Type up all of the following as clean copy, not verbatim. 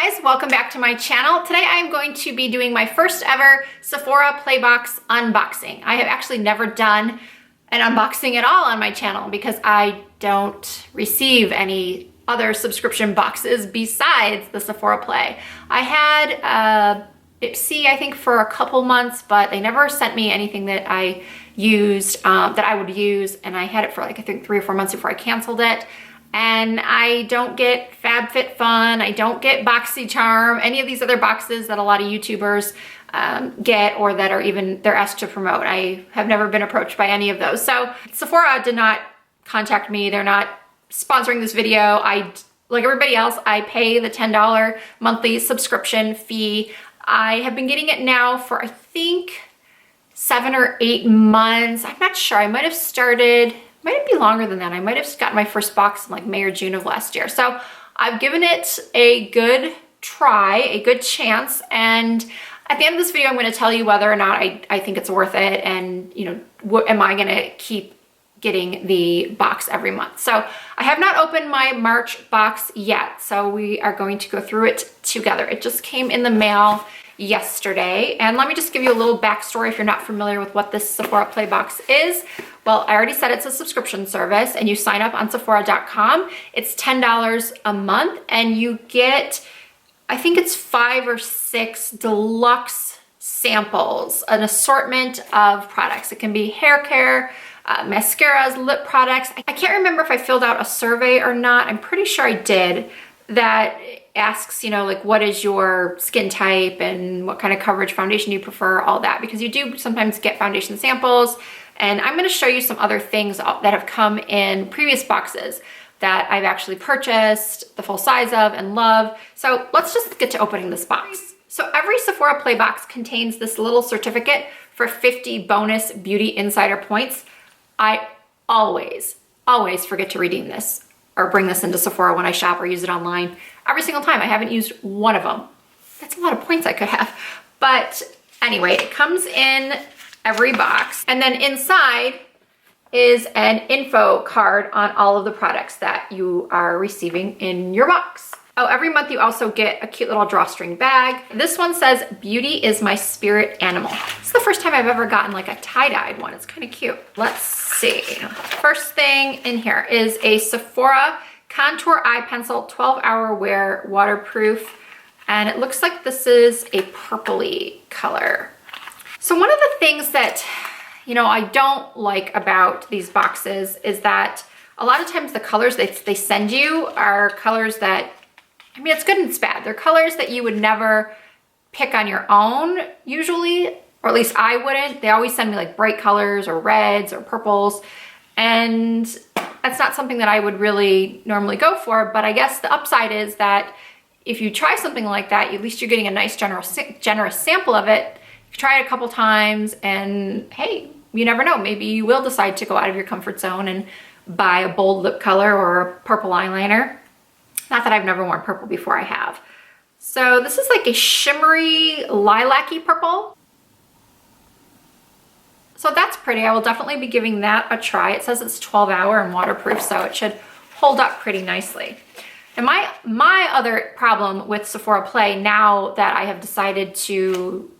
guys, welcome back to my channel. Today I'm going to be doing my first ever Sephora Play Box unboxing. I have actually never done an unboxing at all on my channel because I don't receive any other subscription boxes besides the Sephora Play. I had Ipsy, I think, for a couple months, but they never sent me anything that I used, that I would use, and I had it for like I think 3 or 4 months before I canceled it. And I don't get FabFitFun, I don't get BoxyCharm, any of these other boxes that a lot of YouTubers get or that are even they're asked to promote. I have never been approached by any of those. So Sephora did not contact me. They're not sponsoring this video. Like everybody else, I pay the $10 monthly subscription fee. I have been getting it now for I think 7 or 8 months. I'm not sure. I might have started, might be longer than that. I might have gotten my first box in like May or June of last year. So I've given it a good try, a good chance. And at the end of this video, I'm going to tell you whether or not I think it's worth it. And, you know, am I going to keep getting the box every month? So I have not opened my March box yet. So we are going to go through it together. It just came in the mail yesterday. And let me just give you a little backstory if you're not familiar with what this Sephora Play Box is. Well, I already said it's a subscription service and you sign up on Sephora.com. It's $10 a month and you get, I think it's 5 or 6 deluxe samples, an assortment of products. It can be hair care, mascaras, lip products. I can't remember if I filled out a survey or not. I'm pretty sure I did, that asks, you know, like what is your skin type and what kind of coverage foundation you prefer, all that, because you do sometimes get foundation samples. And I'm going to show you some other things that have come in previous boxes that I've actually purchased the full size of and love. So let's just get to opening this box. So every Sephora Play Box contains this little certificate for 50 bonus beauty insider points. I always forget to redeem this or bring this into Sephora when I shop or use it online. Every single time. I haven't used one of them. That's a lot of points I could have. But anyway, it comes in every box. And then inside is an info card on all of the products that you are receiving in your box. Oh, every month you also get a cute little drawstring bag. This one says, "Beauty is my spirit animal." This is the first time I've ever gotten like a tie-dyed one. It's kind of cute. Let's see. First thing in here is a Sephora Contour Eye Pencil 12-hour wear, waterproof. And it looks like this is a purpley color. So one of the things that, you know, I don't like about these boxes is that a lot of times the colors they send you are colors that, I mean, it's good and it's bad. They're colors that you would never pick on your own usually, or at least I wouldn't. They always send me like bright colors or reds or purples. And that's not something that I would really normally go for. But I guess the upside is that if you try something like that, at least you're getting a nice generous sample of it. You try it a couple times and hey, you never know. Maybe you will decide to go out of your comfort zone and buy a bold lip color or a purple eyeliner. Not that I've never worn purple before, I have. So this is like a shimmery lilac-y purple. So that's pretty. I will definitely be giving that a try. It says it's 12-hour and waterproof, so it should hold up pretty nicely. And my other problem with Sephora Play, now that I have decided to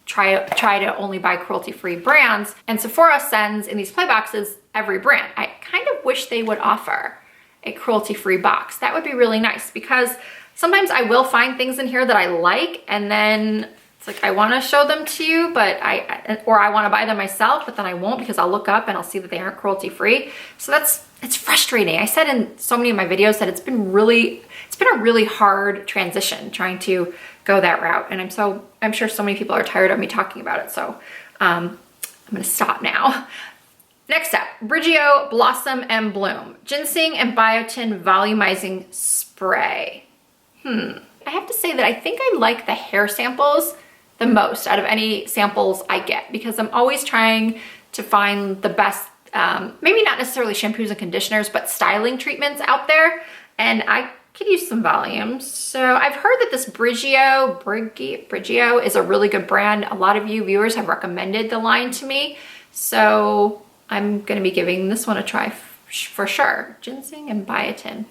try to only buy cruelty-free brands, and Sephora sends in these play boxes every brand, I kind of wish they would offer a cruelty-free box. That would be really nice, because sometimes I will find things in here that I like and then it's like I want to show them to you, but I want to buy them myself, but then I won't because I'll look up and I'll see that they aren't cruelty-free. So it's frustrating. I said in so many of my videos that it's been a really hard transition trying to go that route, and I'm sure so many people are tired of me talking about it. So I'm going to stop now. Next up, Briogeo Blossom and Bloom Ginseng and Biotin Volumizing Spray. I have to say that I think I like the hair samples the most out of any samples I get, because I'm always trying to find the best, maybe not necessarily shampoos and conditioners, but styling treatments out there. And I could use some volumes. So I've heard that this Briogeo is a really good brand. A lot of you viewers have recommended the line to me. So I'm going to be giving this one a try for sure. Ginseng and Biotin.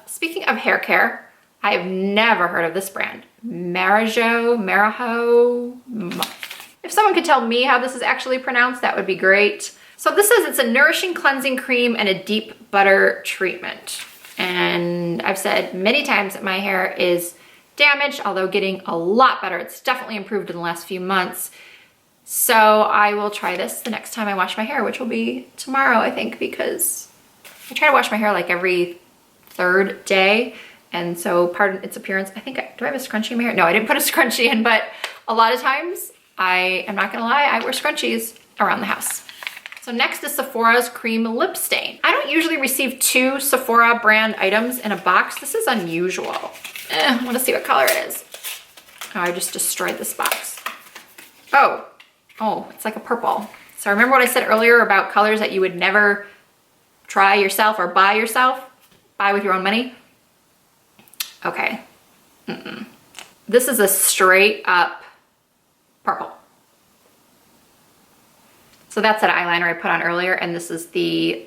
Speaking of hair care, I've never heard of this brand. Marijo. If someone could tell me how this is actually pronounced, that would be great. So this says it's a nourishing cleansing cream and a deep butter treatment. And I've said many times that my hair is damaged, although getting a lot better. It's definitely improved in the last few months. So I will try this the next time I wash my hair, which will be tomorrow, I think, because I try to wash my hair like every third day. And so pardon its appearance. I think, do I have a scrunchie in my hair? No, I didn't put a scrunchie in, but a lot of times, I am not gonna lie, I wear scrunchies around the house. So next is Sephora's Cream Lip Stain. I don't usually receive 2 Sephora brand items in a box. This is unusual. I wanna see what color it is. Oh, I just destroyed this box. Oh, it's like a purple. So remember what I said earlier about colors that you would never try yourself or buy yourself? Buy with your own money? Okay. This is a straight up purple. So that's that eyeliner I put on earlier, and this is the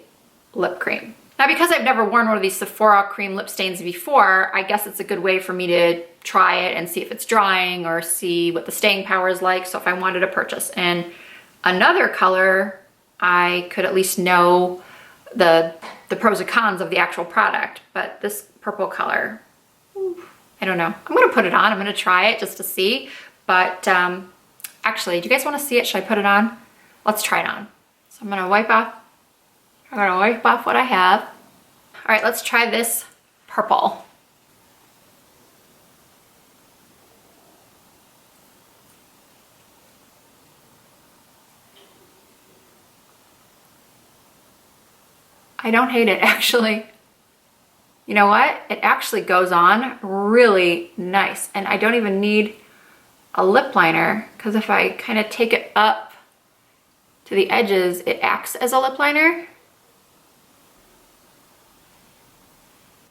lip cream. Now, because I've never worn one of these Sephora cream lip stains before, I guess it's a good way for me to try it and see if it's drying or see what the staying power is like. So if I wanted to purchase and another color, I could at least know the pros and cons of the actual product. But this purple color, I don't know. I'm gonna put it on. I'm gonna try it just to see. But actually, do you guys want to see it? Should I put it on? Let's try it on. So I'm gonna wipe off what I have. All right, let's try this purple. I don't hate it, actually. You know what? It actually goes on really nice, and I don't even need a lip liner, because if I kind of take it up to the edges, it acts as a lip liner.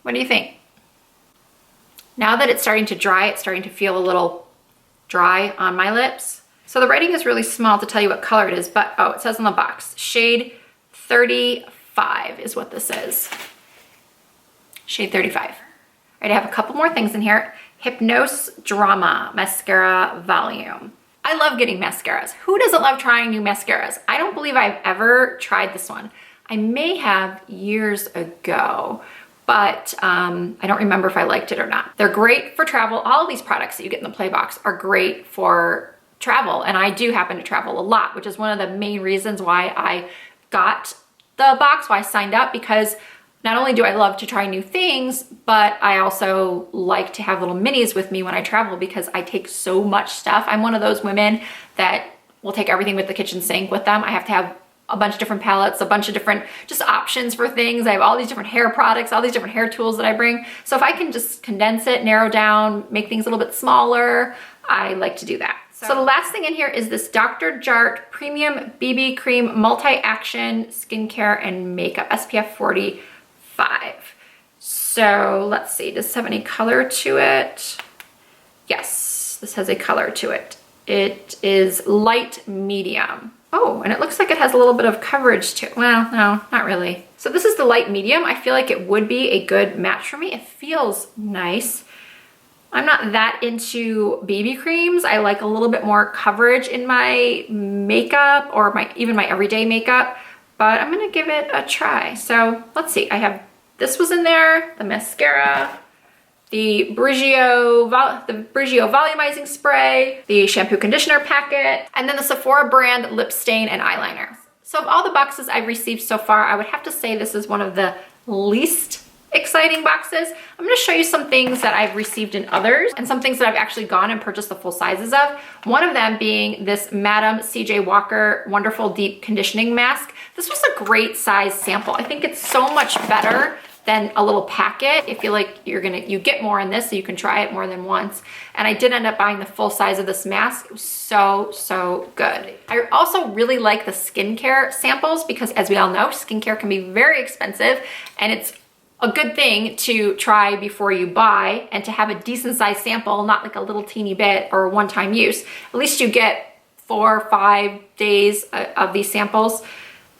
What do you think? Now that it's starting to dry, it's starting to feel a little dry on my lips. So the writing is really small to tell you what color it is, but oh, it says on the box, shade 35 is what this is. Shade 35. All right, I have a couple more things in here. Hypnose Drama Mascara Volume. I love getting mascaras. Who doesn't love trying new mascaras? I don't believe I've ever tried this one. I may have years ago, but I don't remember if I liked it or not. They're great for travel. All of these products that you get in the Play Box are great for travel, and I do happen to travel a lot, which is one of the main reasons why I got the box, why I signed up, because not only do I love to try new things, but I also like to have little minis with me when I travel because I take so much stuff. I'm one of those women that will take everything with the kitchen sink with them. I have to have a bunch of different palettes, a bunch of different just options for things. I have all these different hair products, all these different hair tools that I bring. So if I can just condense it, narrow down, make things a little bit smaller, I like to do that. So the last thing in here is this Dr. Jart Premium BB Cream Multi-Action Skincare and Makeup SPF 45. So let's see, does this have any color to it? Yes, this has a color to it. It is light medium. Oh, and it looks like it has a little bit of coverage to it. Well, no, not really. So this is the light medium. I feel like it would be a good match for me. It feels nice. I'm not that into BB creams. I like a little bit more coverage in my makeup or even my everyday makeup, but I'm gonna give it a try. So let's see, I have, this was in there, the mascara, the Briogeo Volumizing Spray, the shampoo conditioner packet, and then the Sephora brand lip stain and eyeliner. So of all the boxes I've received so far, I would have to say this is one of the least exciting boxes. I'm gonna show you some things that I've received in others and some things that I've actually gone and purchased the full sizes of. One of them being this Madam CJ Walker Wonderful Deep Conditioning Mask. This was a great size sample. I think it's so much better than a little packet. I feel like you get more in this so you can try it more than once. And I did end up buying the full size of this mask. It was so, so good. I also really like the skincare samples because as we all know, skincare can be very expensive and it's a good thing to try before you buy and to have a decent sized sample, not like a little teeny bit or one-time use. At least you get 4 or 5 days of these samples.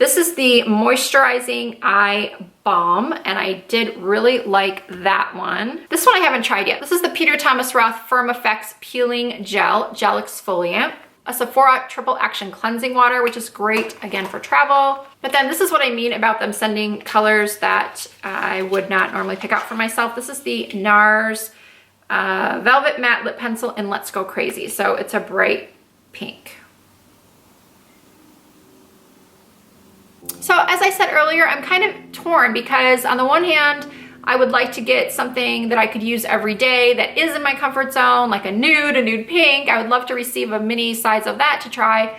This is the Moisturizing Eye Balm, and I did really like that one. This one I haven't tried yet. This is the Peter Thomas Roth Firm Effects Peeling Gel Exfoliant. A Sephora Triple Action Cleansing Water, which is great, again, for travel. But then this is what I mean about them sending colors that I would not normally pick out for myself. This is the NARS Velvet Matte Lip Pencil in Let's Go Crazy. So it's a bright pink. So as I said earlier, I'm kind of torn because on the one hand, I would like to get something that I could use every day that is in my comfort zone, like a nude pink. I would love to receive a mini size of that to try.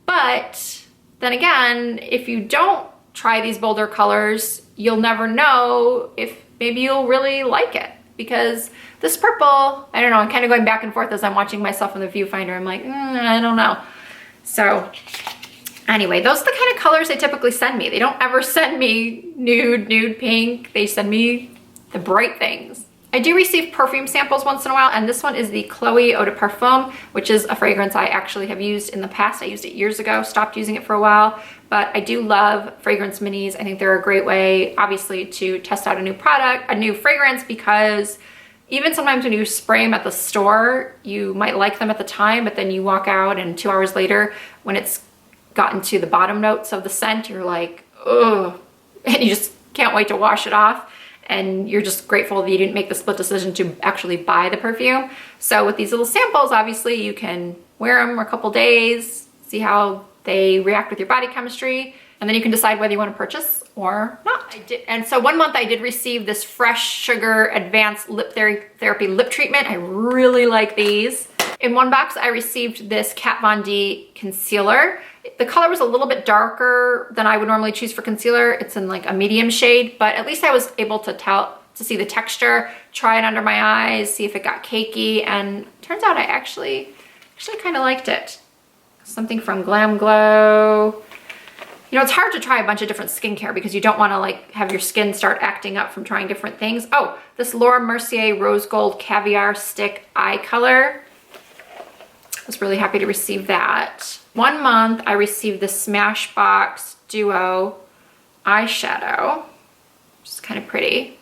But then again, if you don't try these bolder colors, you'll never know if maybe you'll really like it. Because this purple, I don't know, I'm kind of going back and forth as I'm watching myself in the viewfinder. I'm like, I don't know. So anyway, those are the kind of colors they typically send me. They don't ever send me nude pink. They send me the bright things. I do receive perfume samples once in a while, and this one is the Chloe Eau De Parfum, which is a fragrance I actually have used in the past. I used it years ago, stopped using it for a while, but I do love fragrance minis. I think they're a great way, obviously, to test out a new product, a new fragrance, because even sometimes when you spray them at the store, you might like them at the time, but then you walk out and 2 hours later, when it's gotten to the bottom notes of the scent, you're like, ugh, and you just can't wait to wash it off. And you're just grateful that you didn't make the split decision to actually buy the perfume. So with these little samples, obviously you can wear them for a couple days, see how they react with your body chemistry, and then you can decide whether you want to purchase or not. And so 1 month I did receive this Fresh Sugar Advanced Lip Therapy Lip Treatment. I really like these. In one box, I received this Kat Von D concealer. The color was a little bit darker than I would normally choose for concealer. It's in like a medium shade, but at least I was able to see the texture, try it under my eyes, see if it got cakey, and turns out I actually kind of liked it. Something from Glam Glow. You know, it's hard to try a bunch of different skincare because you don't want to like have your skin start acting up from trying different things. Oh, this Laura Mercier Rose Gold Caviar Stick Eye Color. I was really happy to receive that. 1 month, I received the Smashbox Duo eyeshadow, which is kind of pretty.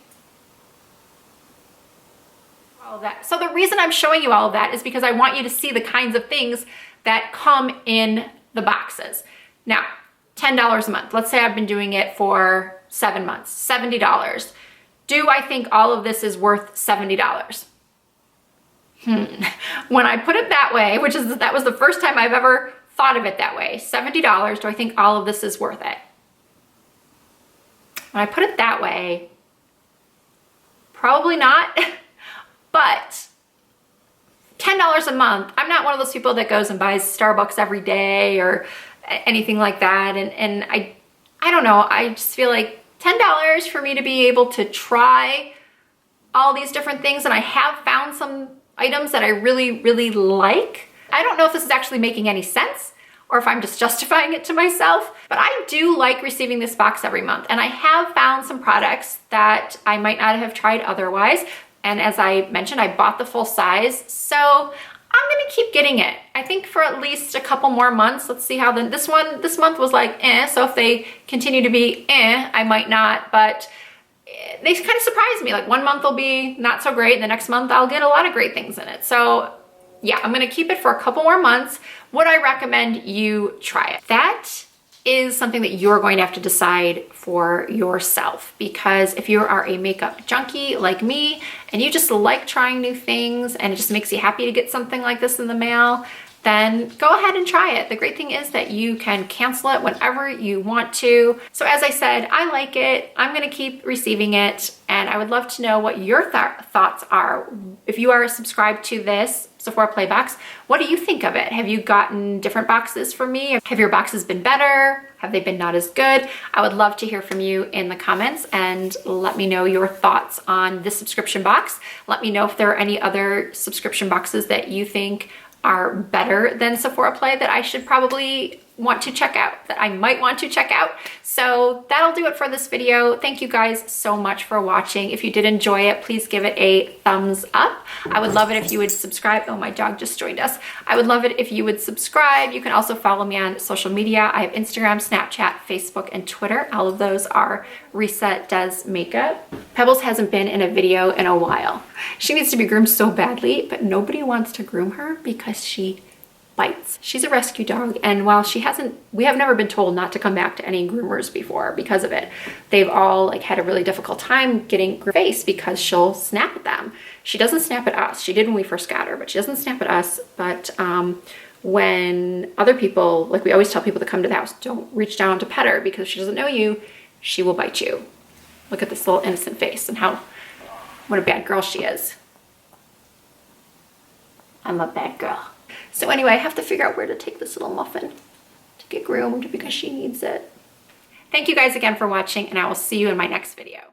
All of that. So the reason I'm showing you all of that is because I want you to see the kinds of things that come in the boxes. Now, $10 a month. Let's say I've been doing it for 7 months, $70. Do I think all of this is worth $70? When I put it that way, that was the first time I've ever thought of it that way, $70, do I think all of this is worth it? When I put it that way, probably not, but $10 a month, I'm not one of those people that goes and buys Starbucks every day or anything like that, and I don't know, I just feel like $10 for me to be able to try all these different things, and I have found some items that I really like. I don't know if this is actually making any sense or if I'm just justifying it to myself, but I do like receiving this box every month. And I have found some products that I might not have tried otherwise. And as I mentioned, I bought the full size. So I'm gonna keep getting it. I think for at least a couple more months. Let's see how this month was like, so if they continue to be I might not, but they kind of surprise me. Like 1 month will be not so great, and the next month I'll get a lot of great things in it. So yeah, I'm gonna keep it for a couple more months. Would I recommend you try it? That is something that you're going to have to decide for yourself, because if you are a makeup junkie like me and you just like trying new things and it just makes you happy to get something like this in the mail, then go ahead and try it. The great thing is that you can cancel it whenever you want to. So as I said, I like it. I'm gonna keep receiving it, and I would love to know what your thoughts are. If you are subscribed to this Sephora Play Box, what do you think of it? Have you gotten different boxes from me? Have your boxes been better? Have they been not as good? I would love to hear from you in the comments, and let me know your thoughts on this subscription box. Let me know if there are any other subscription boxes that you think are better than Sephora Play that I should probably want to check out, that I might want to check out. So that'll do it for this video. Thank you guys so much for watching. If you did enjoy it, please give it a thumbs up. I would love it if you would subscribe. Oh, my dog just joined us. I would love it if you would subscribe. You can also follow me on social media. I have Instagram, Snapchat, Facebook, and Twitter. All of those are Risa Does Makeup. Pebbles hasn't been in a video in a while. She needs to be groomed so badly, but nobody wants to groom her because she bites. She's a rescue dog, and while we have never been told not to come back to any groomers before because of it. They've all like had a really difficult time getting her face because she'll snap at them. She doesn't snap at us. She did when we first got her, but she doesn't snap at us. But when other people, like we always tell people to come to the house, don't reach down to pet her because if she doesn't know you, she will bite you. Look at this little innocent face and what a bad girl she is. I'm a bad girl. So anyway, I have to figure out where to take this little muffin to get groomed because she needs it. Thank you guys again for watching, and I will see you in my next video.